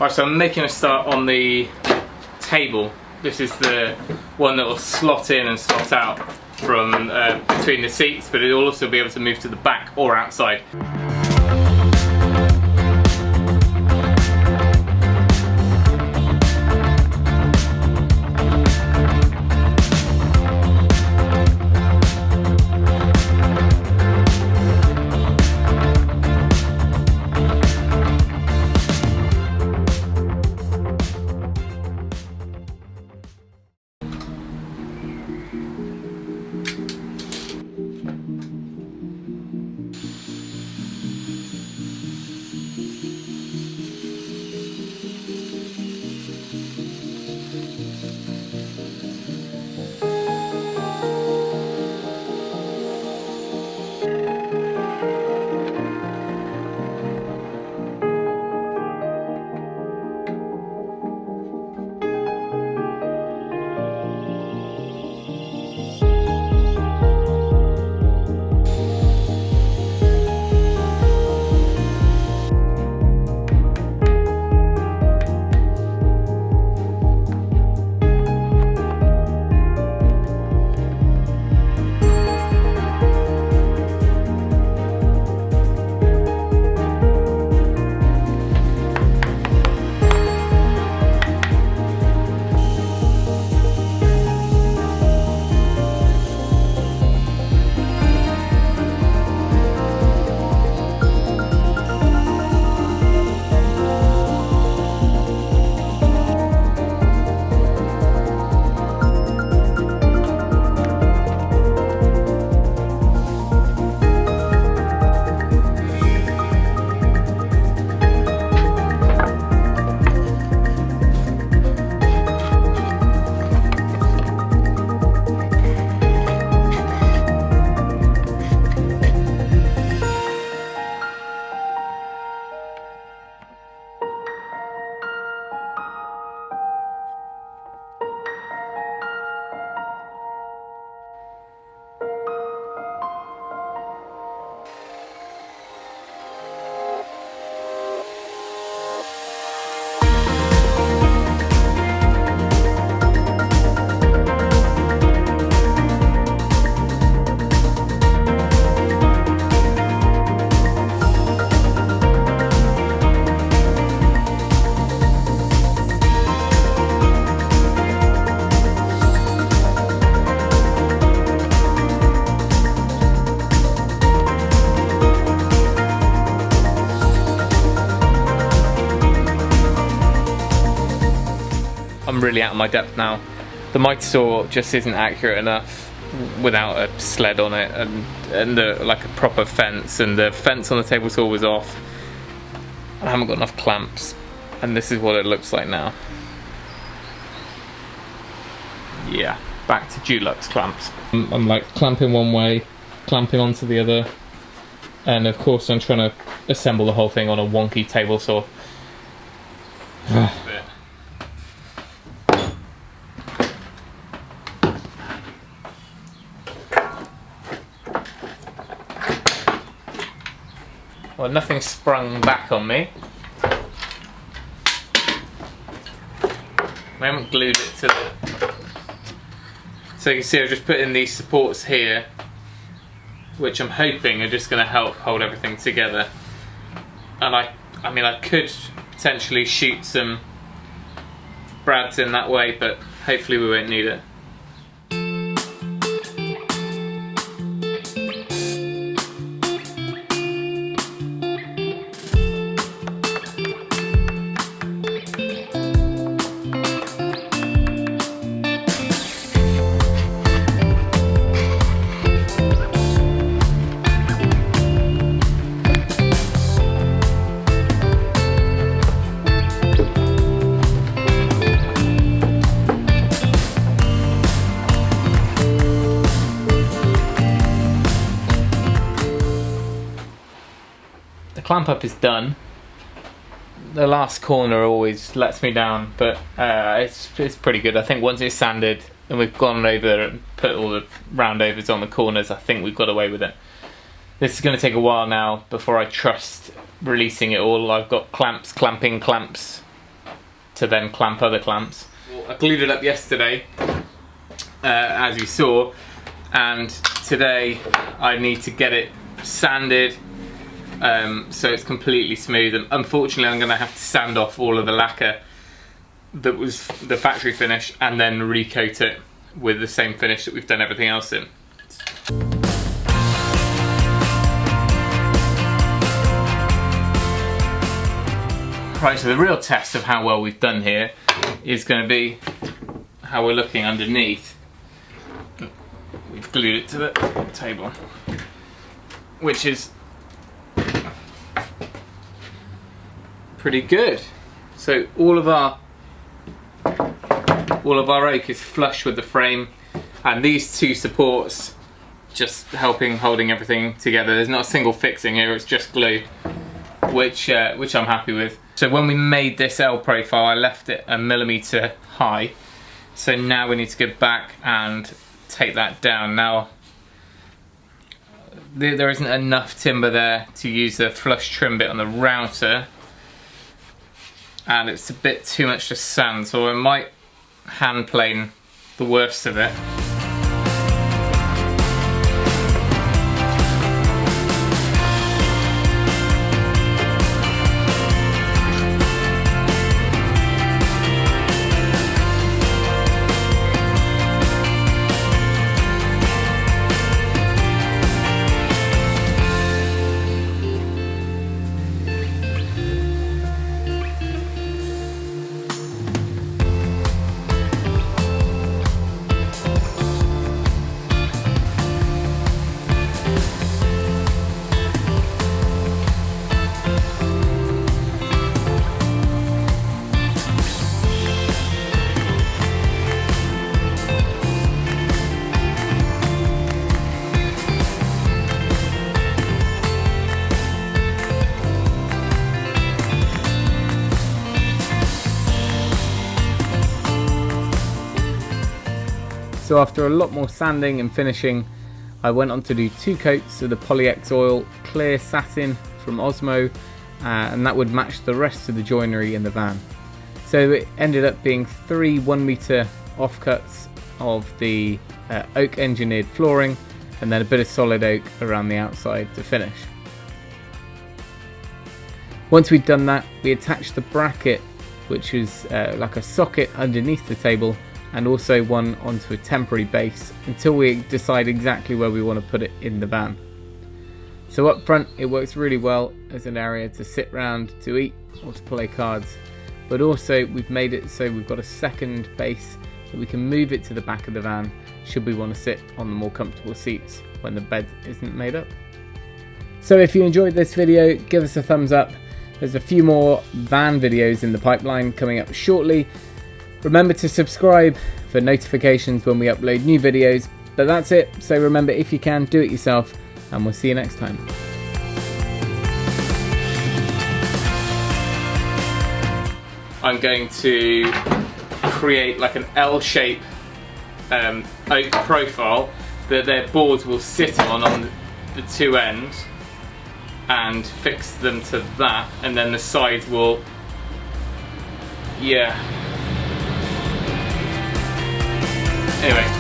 Right, so I'm making a start on the table. This is the one that will slot in and slot out from between the seats, but it'll also be able to move to the back or outside. I'm really out of my depth now. The mitre saw just isn't accurate enough without a sled on it and like a proper fence, and the fence on the table saw was off. I haven't got enough clamps, and this is what it looks like now. Yeah, back to Dulux clamps. I'm like clamping one way, clamping onto the other, and of course I'm trying to assemble the whole thing on a wonky table saw. Well, nothing sprung back on me. We haven't glued it to the... So you can see I've just put in these supports here, which I'm hoping are just going to help hold everything together. And I mean I could potentially shoot some brads in that way, but hopefully we won't need it. Clamp up is done. The last corner always lets me down, but it's pretty good. I think once it's sanded and we've gone over and put all the roundovers on the corners, I think we've got away with it. This is going to take a while now before I trust releasing it all. I've got clamping clamps to then clamp other clamps. Well, I glued it up yesterday, as you saw, and today I need to get it sanded so it's completely smooth. And unfortunately I'm going to have to sand off all of the lacquer that was the factory finish and then recoat it with the same finish that we've done everything else in. Right, so the real test of how well we've done here is going to be how we're looking underneath. We've glued it to the table, which is pretty good. So all of our oak is flush with the frame, and these two supports just holding everything together. There's not a single fixing here, it's just glue, which I'm happy with. So when we made this L profile, I left it 1 millimeter high. So now we need to go back and take that down. Now, there isn't enough timber there to use the flush trim bit on the router, and it's a bit too much to sand, so I might hand plane the worst of it. So after a lot more sanding and finishing, I went on to do 2 coats of the Poly-X oil clear satin from Osmo, and that would match the rest of the joinery in the van. So it ended up being 3 1 meter offcuts of the oak engineered flooring, and then a bit of solid oak around the outside to finish. Once we'd done that, we attached the bracket, which is like a socket underneath the table, and also one onto a temporary base until we decide exactly where we want to put it in the van. So up front it works really well as an area to sit round, to eat or to play cards, but also we've made it so we've got a second base so we can move it to the back of the van should we want to sit on the more comfortable seats when the bed isn't made up. So if you enjoyed this video, give us a thumbs up. There's a few more van videos in the pipeline coming up shortly. Remember to subscribe for notifications when we upload new videos. But that's it, so remember, if you can, do it yourself, and we'll see you next time. I'm going to create like an L-shape oak profile that their boards will sit on the 2 ends, and fix them to that, and then the sides will, yeah. Anyway.